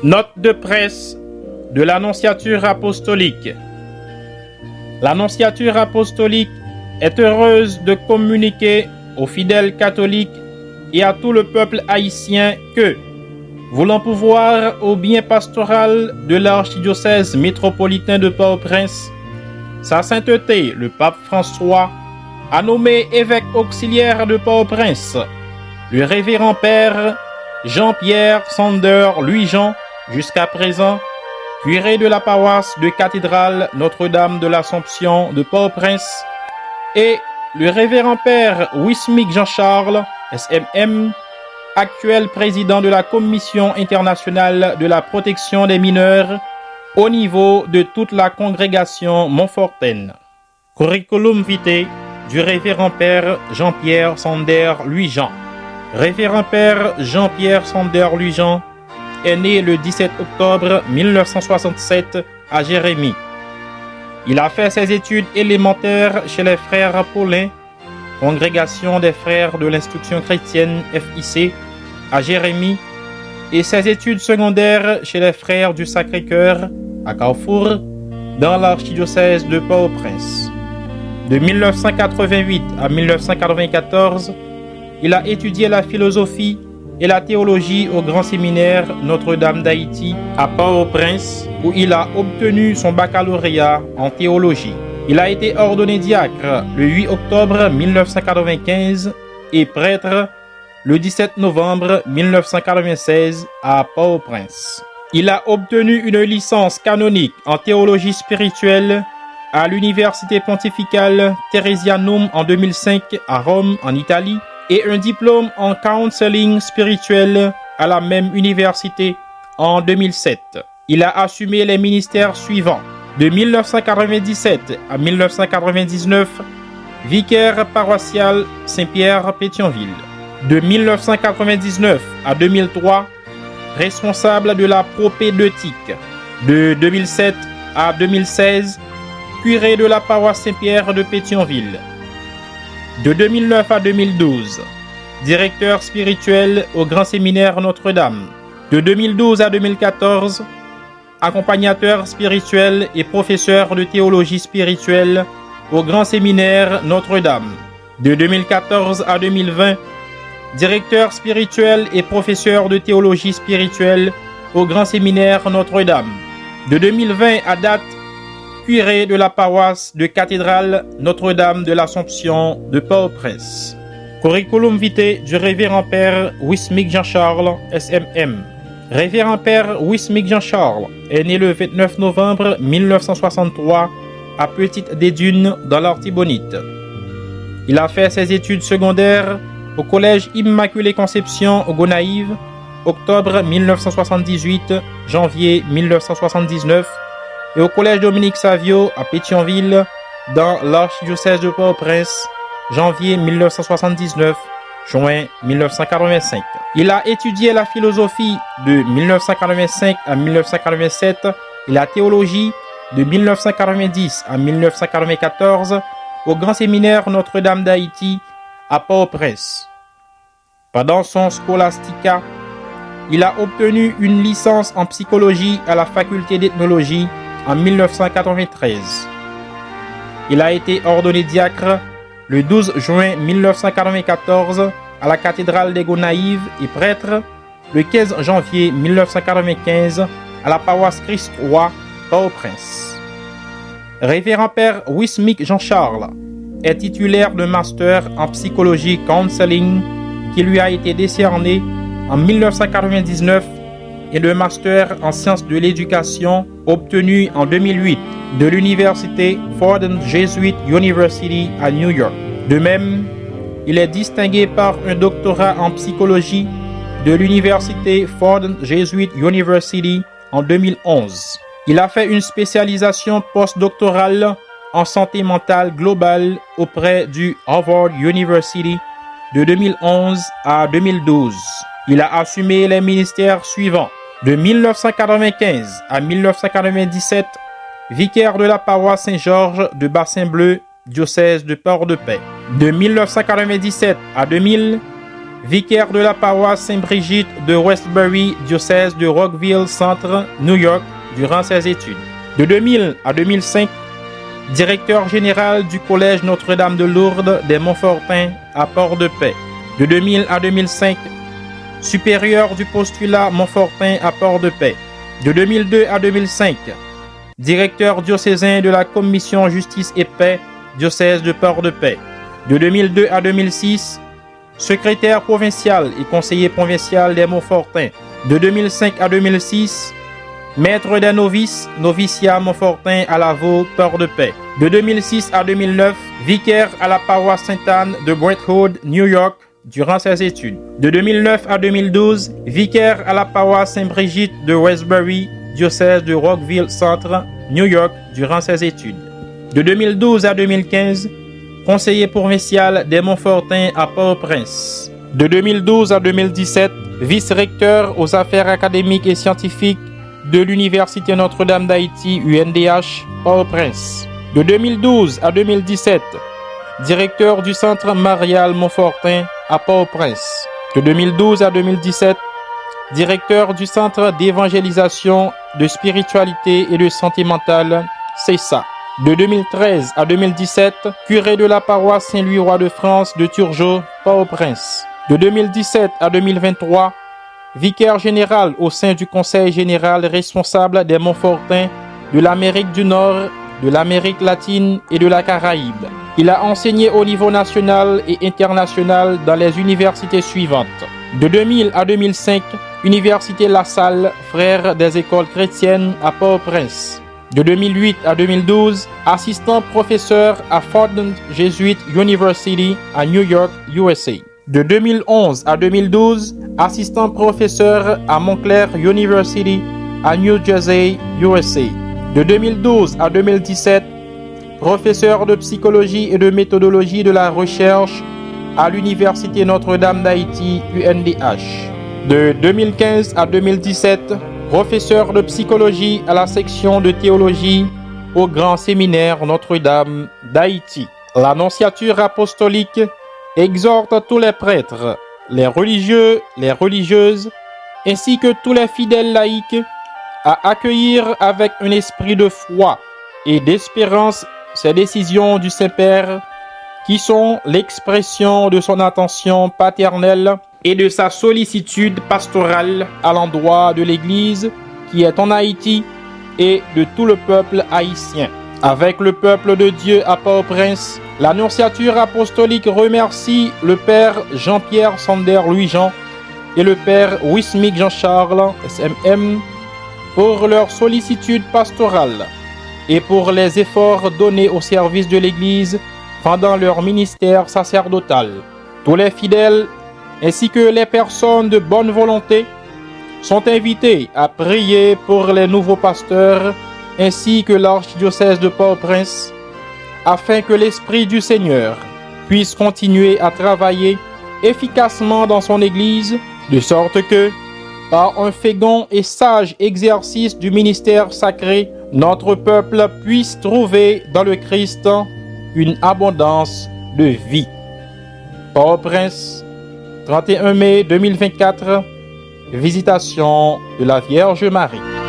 Note de presse de l'Annonciature apostolique. L'Annonciature apostolique est heureuse de communiquer aux fidèles catholiques et à tout le peuple haïtien que, voulant pouvoir au bien pastoral de l'archidiocèse métropolitain de Port-au-Prince, Sa Sainteté le pape François a nommé évêque auxiliaire de Port-au-Prince le révérend père Jean-Pierre Sander Louis-Jean, jusqu'à présent curé de la paroisse de cathédrale Notre-Dame de l'Assomption de Port-au-Prince, et le révérend père Wismic Jean-Charles, SMM, actuel président de la Commission internationale de la protection des mineurs au niveau de toute la congrégation montfortaine. Curriculum vitae du révérend père Jean-Pierre Sander Louis-Jean. Révérend père Jean-Pierre Sander Louis-Jean est né le 17 octobre 1967 à Jérémie. Il a fait ses études élémentaires chez les frères Paulin, congrégation des frères de l'instruction chrétienne FIC, à Jérémie, et ses études secondaires chez les frères du Sacré-Cœur, à Carrefour, dans l'archidiocèse de Port-au-Prince. De 1988 à 1994, il a étudié la philosophie et la théologie au Grand Séminaire Notre-Dame d'Haïti à Port-au-Prince, où il a obtenu son baccalauréat en théologie. Il a été ordonné diacre le 8 octobre 1995 et prêtre le 17 novembre 1996 à Port-au-Prince. Il a obtenu une licence canonique en théologie spirituelle à l'Université pontificale Theresianum en 2005 à Rome, en Italie, et un diplôme en counseling spirituel à la même université en 2007. Il a assumé les ministères suivants. De 1997 à 1999, vicaire paroissial Saint-Pierre-Pétionville. De 1999 à 2003, responsable de la propédeutique. De 2007 à 2016, curé de la paroisse Saint-Pierre de Pétionville. De 2009 à 2012, directeur spirituel au Grand Séminaire Notre-Dame. De 2012 à 2014, accompagnateur spirituel et professeur de théologie spirituelle au Grand Séminaire Notre-Dame. De 2014 à 2020, directeur spirituel et professeur de théologie spirituelle au Grand Séminaire Notre-Dame. De 2020 à date, curé de la paroisse de cathédrale Notre-Dame de l'Assomption de Port-au-Prince. Curriculum vitae du révérend père Wismic Jean-Charles, SMM. Révérend père Wismic Jean-Charles est né le 29 novembre 1963 à Petite-des-Dunes dans l'Artibonite. Il a fait ses études secondaires au collège Immaculée Conception au Gonaïves, octobre 1978, janvier 1979, et au collège Dominique Savio à Pétionville, dans l'archidiocèse de Port-au-Prince, janvier 1979, juin 1985. Il a étudié la philosophie de 1985 à 1987 et la théologie de 1990 à 1994 au Grand Séminaire Notre-Dame d'Haïti à Port-au-Prince. Pendant son scholastica, il a obtenu une licence en psychologie à la faculté d'ethnologie en 1993. Il a été ordonné diacre le 12 juin 1994 à la cathédrale des Gonaïves et prêtre le 15 janvier 1995 à la paroisse Christ-Roi, Port-au-Prince. Révérend père Wismic Jean-Charles est titulaire d'un master en psychologie counseling qui lui a été décerné en 1999 et de master en sciences de l'éducation obtenu en 2008 de l'université Fordham Jesuit University à New York. De même, il est distingué par un doctorat en psychologie de l'université Fordham Jesuit University en 2011. Il a fait une spécialisation postdoctorale en santé mentale globale auprès du Harvard University de 2011 à 2012. Il a assumé les ministères suivants. De 1995 à 1997, vicaire de la paroisse Saint-Georges de Bassin-Bleu, diocèse de Port-de-Paix. De 1997 à 2000, vicaire de la paroisse Sainte-Brigitte de Westbury, diocèse de Rockville Centre, New York, durant ses études. De 2000 à 2005, directeur général du Collège Notre-Dame de Lourdes des Montfortins à Port-de-Paix. De 2000 à 2005, supérieur du postulat Montfortin à Port-de-Paix. De 2002 à 2005, directeur diocésain de la Commission Justice et Paix, diocèse de Port-de-Paix. De 2002 à 2006, secrétaire provincial et conseiller provincial des Montfortins. De 2005 à 2006, maître des novices, noviciat Montfortin à Lavaux, Port-de-Paix. De 2006 à 2009, vicaire à la paroisse Sainte-Anne de Brentwood, New York, durant ses études. De 2009 à 2012, vicaire à la paroisse Sainte-Brigitte de Westbury, diocèse de Rockville Centre, New York, durant ses études. De 2012 à 2015, conseiller provincial des Montfortins à Port-au-Prince. De 2012 à 2017, vice-recteur aux affaires académiques et scientifiques de l'Université Notre-Dame d'Haïti, UNDH, Port-au-Prince. De 2012 à 2017, directeur du Centre Marial Montfortin à Port-au-Prince. De 2012 à 2017, directeur du Centre d'évangélisation, de spiritualité et de santé mentale, CESA. De 2013 à 2017, curé de la paroisse Saint-Louis-Roi de France de Turgeau, Port-au-Prince. De 2017 à 2023, vicaire général au sein du Conseil général responsable des Montfortins de l'Amérique du Nord, de l'Amérique latine et de la Caraïbe. Il a enseigné au niveau national et international dans les universités suivantes. De 2000 à 2005, Université La Salle, frère des écoles chrétiennes à Port-au-Prince. De 2008 à 2012, assistant professeur à Fordham Jesuit University à New York, USA. De 2011 à 2012, assistant professeur à Montclair University à New Jersey, USA. De 2012 à 2017, professeur de psychologie et de méthodologie de la recherche à l'Université Notre-Dame d'Haïti, UNDH. De 2015 à 2017, professeur de psychologie à la section de théologie au Grand Séminaire Notre-Dame d'Haïti. L'Annonciature apostolique exhorte tous les prêtres, les religieux, les religieuses, ainsi que tous les fidèles laïcs à accueillir avec un esprit de foi et d'espérance ces décisions du Saint-Père qui sont l'expression de son attention paternelle et de sa sollicitude pastorale à l'endroit de l'Église qui est en Haïti et de tout le peuple haïtien. Avec le peuple de Dieu à Port-au-Prince, l'Annonciature apostolique remercie le Père Jean-Pierre Sander Louis-Jean et le Père Wismic Jean-Charles SMM pour leur sollicitude pastorale et pour les efforts donnés au service de l'Église pendant leur ministère sacerdotal. Tous les fidèles ainsi que les personnes de bonne volonté sont invités à prier pour les nouveaux pasteurs ainsi que l'archidiocèse de Port-au-Prince afin que l'Esprit du Seigneur puisse continuer à travailler efficacement dans son Église, de sorte que, par un fécond et sage exercice du ministère sacré, notre peuple puisse trouver dans le Christ une abondance de vie. Port-au-Prince, 31 mai 2024, visitation de la Vierge Marie.